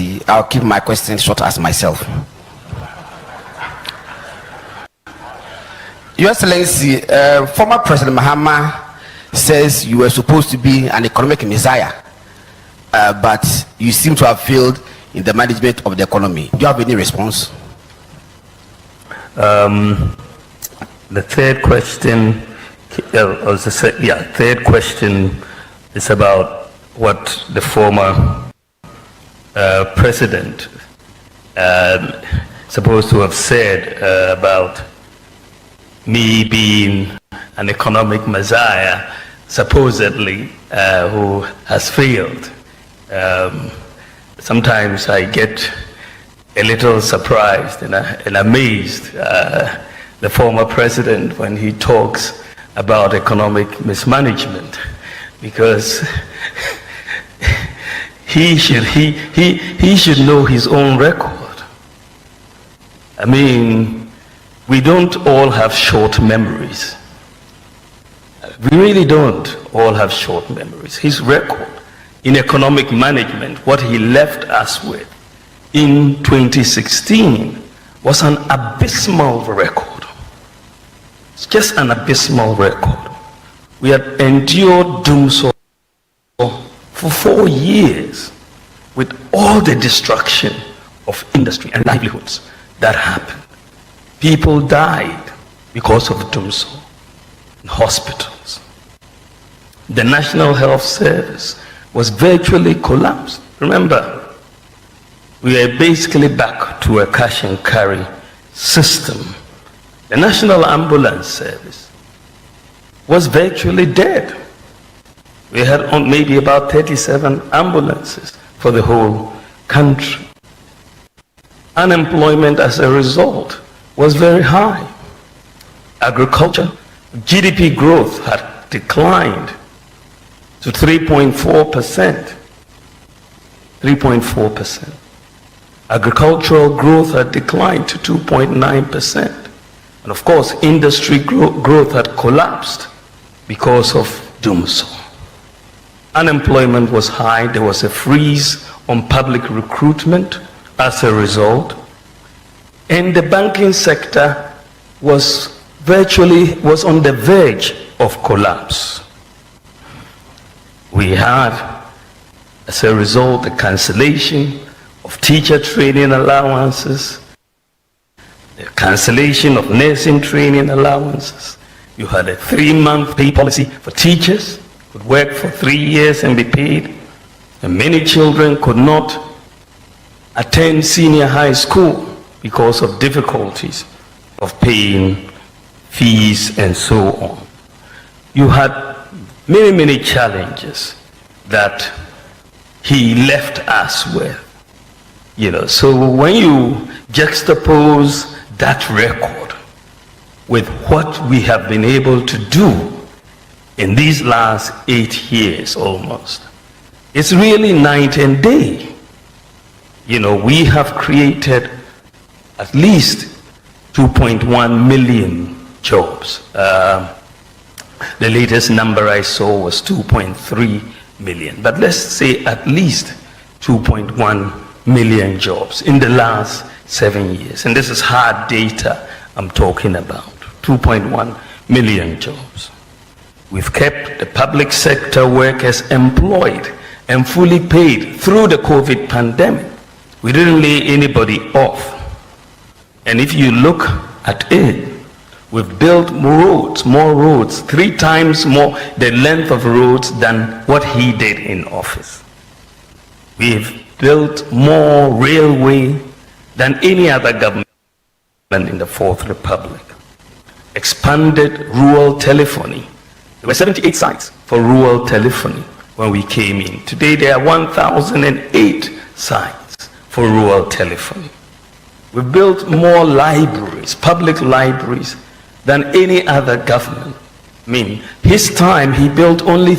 Excellency, I'll keep my question short as myself. Your Excellency, former President Mahama says you were supposed to be an economic messiah, but you seem to have failed in the management of the economy. Do you have any response? The third question, third question is about what the former president supposed to have said about me being an economic messiah, supposedly, who has failed. Sometimes I get a little surprised and amazed the former president when he talks about economic mismanagement, because he should know his own record. I mean, we don't all have short memories. We really don't all have short memories. His record in economic management, what he left us with in 2016 was an abysmal record. It's just an abysmal record. We had endured doomsday for 4 years with all the destruction of industry and livelihoods that happened. People died because of doomsday in hospitals. The National Health Service was virtually collapsed. Remember, we are basically back to a cash and carry system. The National Ambulance Service was virtually dead. We had maybe about 37 ambulances for the whole country. Unemployment as a result was very high. Agriculture, GDP growth had declined to 3.4%. 3.4%. Agricultural growth had declined to 2.9%. And of course, industry growth had collapsed because of doomsday. Unemployment was high. There was a freeze on public recruitment as a result. And the banking sector was on the verge of collapse. We had, as a result, the cancellation of teacher training allowances, the cancellation of nursing training allowances. You had a 3-month pay policy for teachers, could work for 3 years and be paid. And many children could not attend senior high school because of difficulties of paying fees and so on. You had many, many challenges that he left us with. So when you juxtapose that record with what we have been able to do in these last 8 years almost, it's really night and day. We have created at least 2.1 million jobs. The latest number I saw was 2.3 million. But let's say at least 2.1 million jobs in the last 7 years. And this is hard data I'm talking about. 2.1 million jobs. We've kept the public sector workers employed and fully paid through the COVID pandemic. We didn't lay anybody off. And if you look at it, we've built more roads, 3 times more the length of roads than what he did in office. We've built more railway than any other government in the Fourth Republic. Expanded rural telephony. There were 78 sites for rural telephony when we came in. Today there are 1,008 sites for rural telephony. We built more libraries, public libraries, than any other government. I mean, his time he built only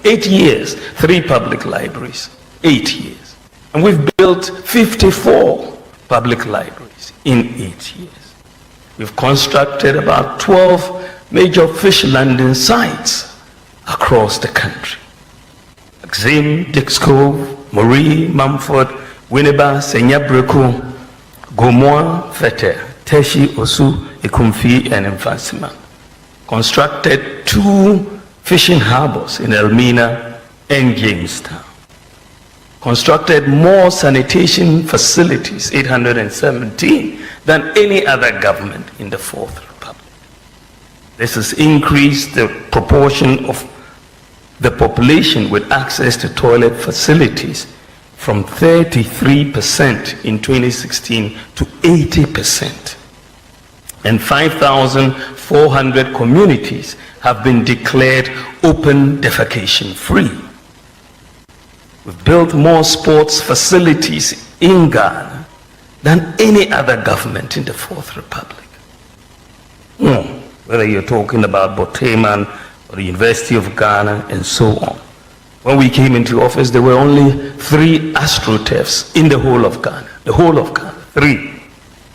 8 years, 3 public libraries, 8 years. And we've built 54 public libraries in 8 years. We've constructed about 12 major fish landing sites across the country. Axim, Dix Cove, Moree, Mumford, Winneba, Senyabreko, Gomoa, Fete, Teshi, Osu, Ekumfi, and Mfansima. Constructed 2 fishing harbors in Elmina and Jamestown. Constructed more sanitation facilities, 817, than any other government in the Fourth Republic. This has increased the proportion of the population with access to toilet facilities from 33% in 2016 to 80%. And 5,400 communities have been declared open defecation free. We've built more sports facilities in Ghana than any other government in the Fourth Republic. Whether you're talking about Boteman or the University of Ghana and so on. When we came into office, there were only 3 astroturfs in the whole of Ghana. The whole of Ghana, 3.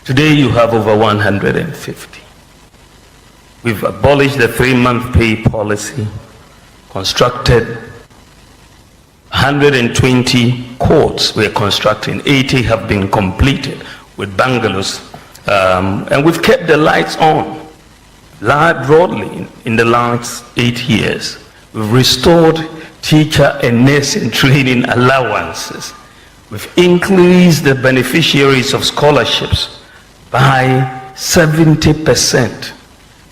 Today you have over 150. We've abolished the 3-month pay policy, constructed 120 courts we're constructing, 80 have been completed with bungalows, and we've kept the lights on broadly in the last 8 years. We've restored teacher and nursing training allowances. We've increased the beneficiaries of scholarships by 70%.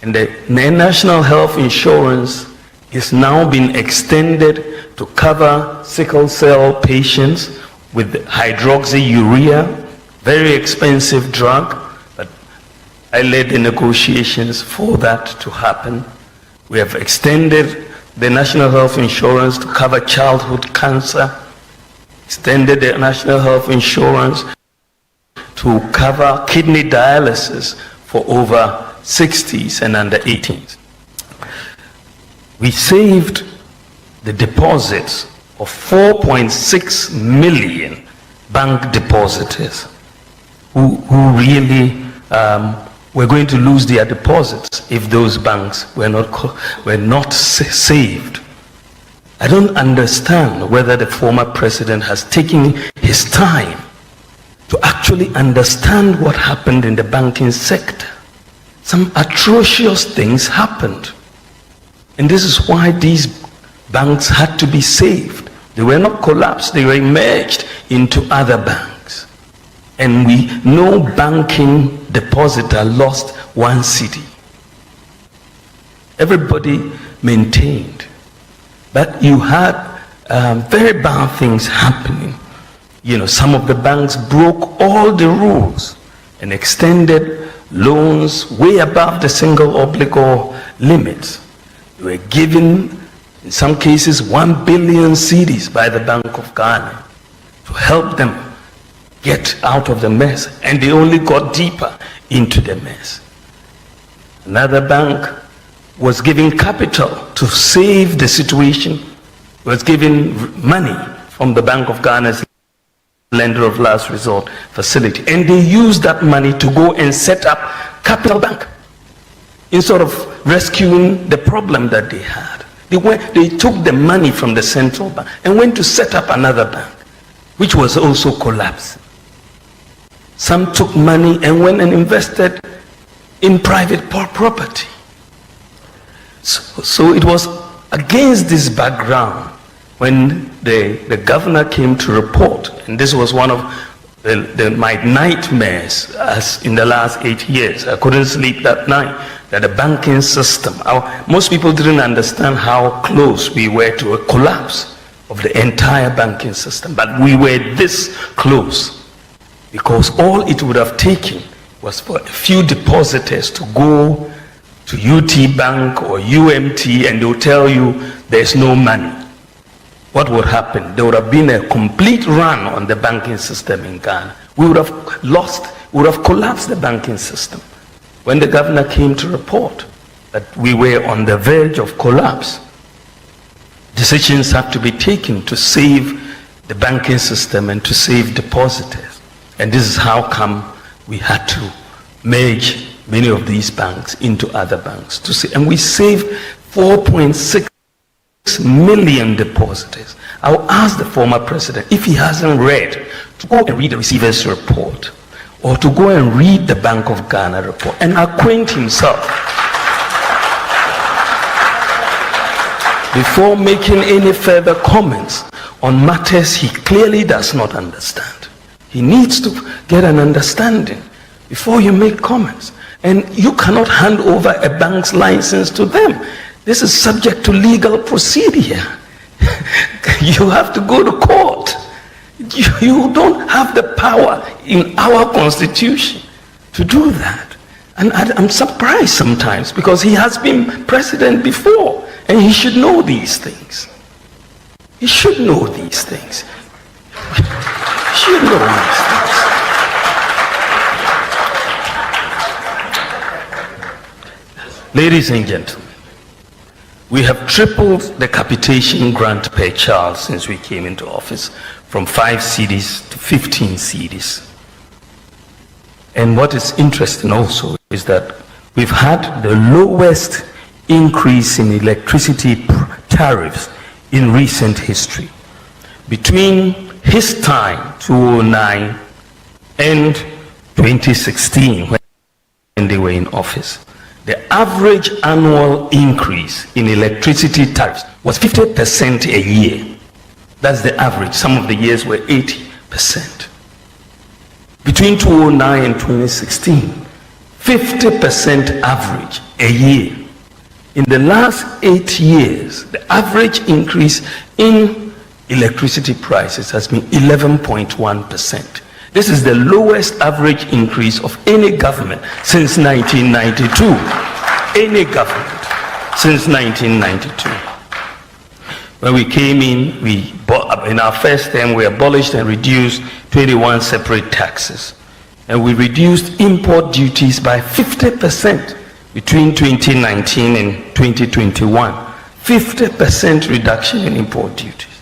And the national health insurance is now being extended to cover sickle cell patients with hydroxyurea, very expensive drug, but I led the negotiations for that to happen. We have extended the national health insurance to cover childhood cancer, extended the national health insurance to cover kidney dialysis for over 60s and under 18s. We saved the deposits of 4.6 million bank depositors who really were going to lose their deposits if those banks were not saved. I don't understand whether the former president has taken his time to actually understand what happened in the banking sector. Some atrocious things happened. And this is why these banks had to be saved. They were not collapsed, they were merged into other banks. And we no banking depositor lost 1 cedi. Everybody maintained. But you had very bad things happening. You know, some of the banks broke all the rules and extended loans way above the single obligor limits. They were given, in some cases, 1 billion cedis by the Bank of Ghana to help them get out of the mess, and they only got deeper into the mess. Another bank was giving capital to save the situation, was giving money from the Bank of Ghana's lender of last resort facility, and they used that money to go and set up Capital Bank instead of rescuing the problem that they had. They took the money from the central bank and went to set up another bank, which was also collapsing. Some took money and went and invested in private property. So it was against this background when the governor came to report, and this was one of my nightmares as in the last 8 years. I couldn't sleep that night, that the banking system, most people didn't understand how close we were to a collapse of the entire banking system, but we were this close because all it would have taken was for a few depositors to go to UT Bank or UMT and they'll tell you there's no money. What would happen? There would have been a complete run on the banking system in Ghana. We would have collapsed the banking system. When the governor came to report that we were on the verge of collapse, decisions had to be taken to save the banking system and to save depositors. And this is how come we had to merge many of these banks into other banks. And we saved 4.6 million depositors. I'll ask the former president, if he hasn't read, to go and read the receiver's report, or to go and read the Bank of Ghana report and acquaint himself before making any further comments on matters he clearly does not understand. He needs to get an understanding before you make comments. And you cannot hand over a bank's license to them. This is subject to legal procedure. You have to go to court. You don't have the power in our constitution to do that. And I'm surprised sometimes, because he has been president before and he should know these things. He should know these things. He should know these things. Ladies and gentlemen, we have tripled the capitation grant per child since we came into office, from 5 cedis to 15 cedis. And what is interesting also is that we've had the lowest increase in electricity tariffs in recent history. Between his time, 2009, and 2016, when they were in office, the average annual increase in electricity tariffs was 50% a year. That's the average. Some of the years were 80%. Between 2009 and 2016, 50% average a year. In the last 8 years, the average increase in electricity prices has been 11.1%. This is the lowest average increase of any government since 1992. Any government since 1992. When we came in our first term, we abolished and reduced 21 separate taxes. And we reduced import duties by 50% between 2019 and 2021. 50% reduction in import duties.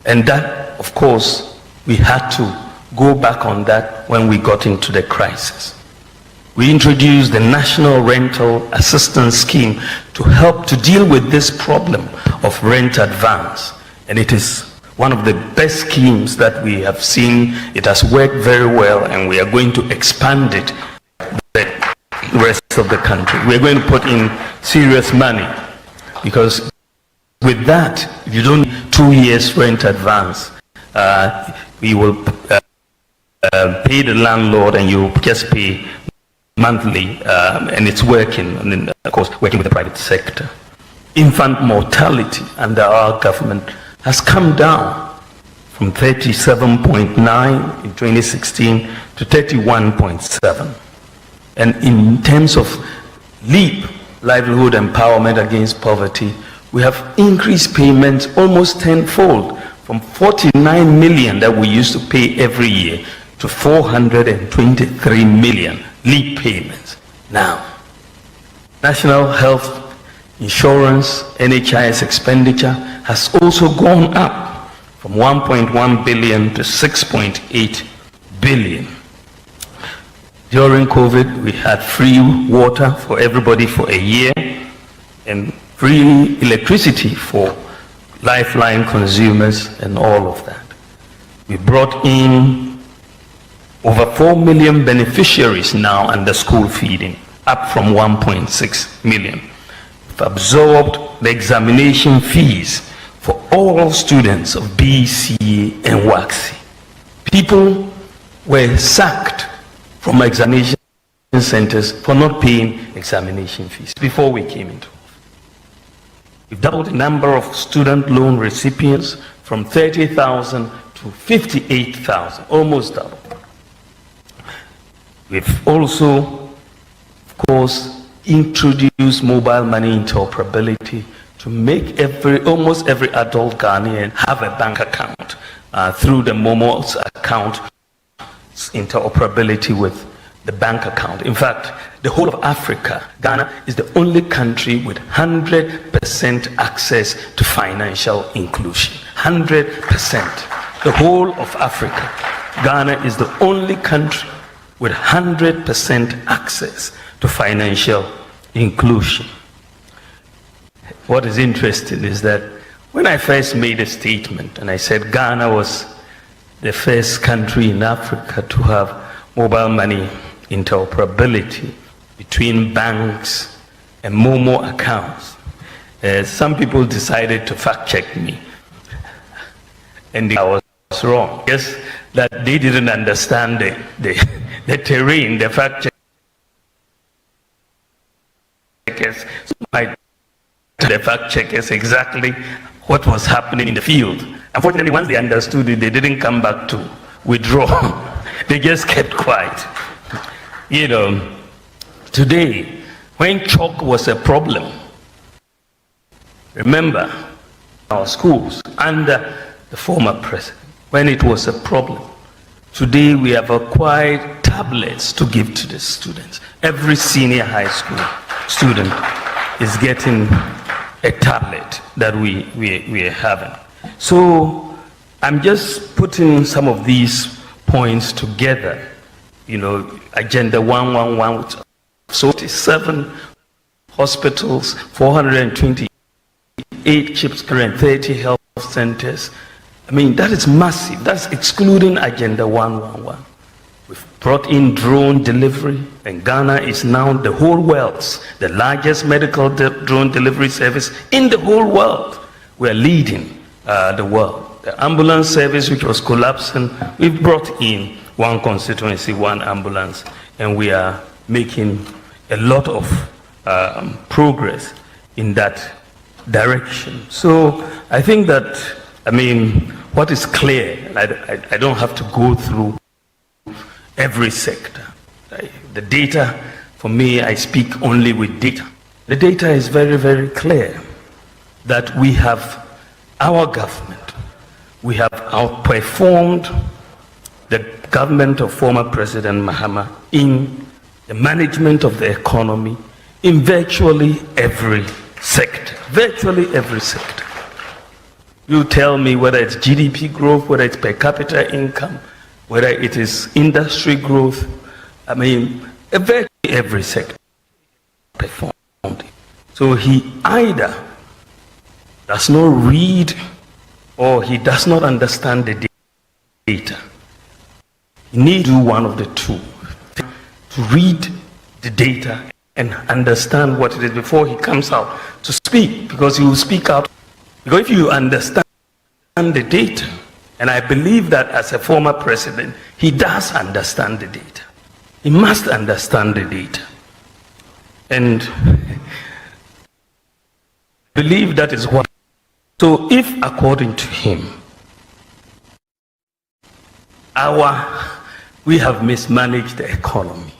And that, of course, we had to go back on that when we got into the crisis. We introduced the National Rental Assistance Scheme to help to deal with this problem of rent advance. And it is one of the best schemes that we have seen. It has worked very well, and we are going to expand it to the rest of the country. We're going to put in serious money, because with that, if you don't need 2 years rent advance, we will pay the landlord, and you just pay monthly, and it's working, and then, of course, working with the private sector. Infant mortality under our government has come down from 37.9 in 2016 to 31.7. And in terms of LEAP, Livelihood Empowerment Against Poverty, we have increased payments almost tenfold, from 49 million that we used to pay every year to 423 million LEAP payments. Now, National Health Insurance, NHIS expenditure has also gone up from 1.1 billion to 6.8 billion. During COVID, we had free water for everybody for a year, and free electricity for lifeline consumers, and all of that. We brought in over 4 million beneficiaries now under school feeding, up from 1.6 million. We've absorbed the examination fees for all students of BCA and WACSI. People were sacked from examination centers for not paying examination fees before we came into office. We've doubled the number of student loan recipients from 30,000 to 58,000, almost double. We've also, of course, introduced mobile money interoperability to make almost every adult Ghanaian have a bank account through the Momo's account interoperability with the bank account. In fact, the whole of Africa, Ghana is the only country with 100% access to financial inclusion. 100%. The whole of Africa, Ghana is the only country with 100% access to financial inclusion. what is interesting is that when I first made a statement and I said Ghana was the first country in Africa to have mobile money interoperability between banks and Momo accounts, some people decided to fact check me, and I was wrong. Yes, that they didn't understand the terrain, the fact checkers. The fact checkers exactly what was happening in the field. Unfortunately, once they understood it, they didn't come back to withdraw. They just kept quiet. You know, today, when chalk was a problem, remember our schools under the former president, when it was a problem, today we have acquired tablets to give to the students. Every senior high school student is getting a tablet that we are having. So I'm just putting some of these points together. You know, Agenda 111, so 7 hospitals, 428 chips, and 30 health centers. I mean, that is massive. That's excluding Agenda 111. We've brought in drone delivery, and Ghana is now the whole world's the largest medical drone delivery service in the whole world. We're leading the world. The ambulance service, which was collapsing, we've brought in one constituency, one ambulance, and we are making a lot of progress in that direction. So I think that, I mean, what is clear, I don't have to go through every sector. The data, for me, I speak only with data. The data is very, very clear that we have our government. We have outperformed the government of former President Mahama in the management of the economy in virtually every sector. Virtually every sector. You tell me whether it's GDP growth, whether it's per capita income, whether it is industry growth. I mean, virtually every sector performed. So he either does not read or he does not understand the data. You need to do one of the two. To read the data and understand what it is before he comes out to speak, because he will speak out. Because if you understand the data, and I believe that as a former president, he does understand the data. He must understand the data. And I believe that is what. So if, according to him, we have mismanaged the economy,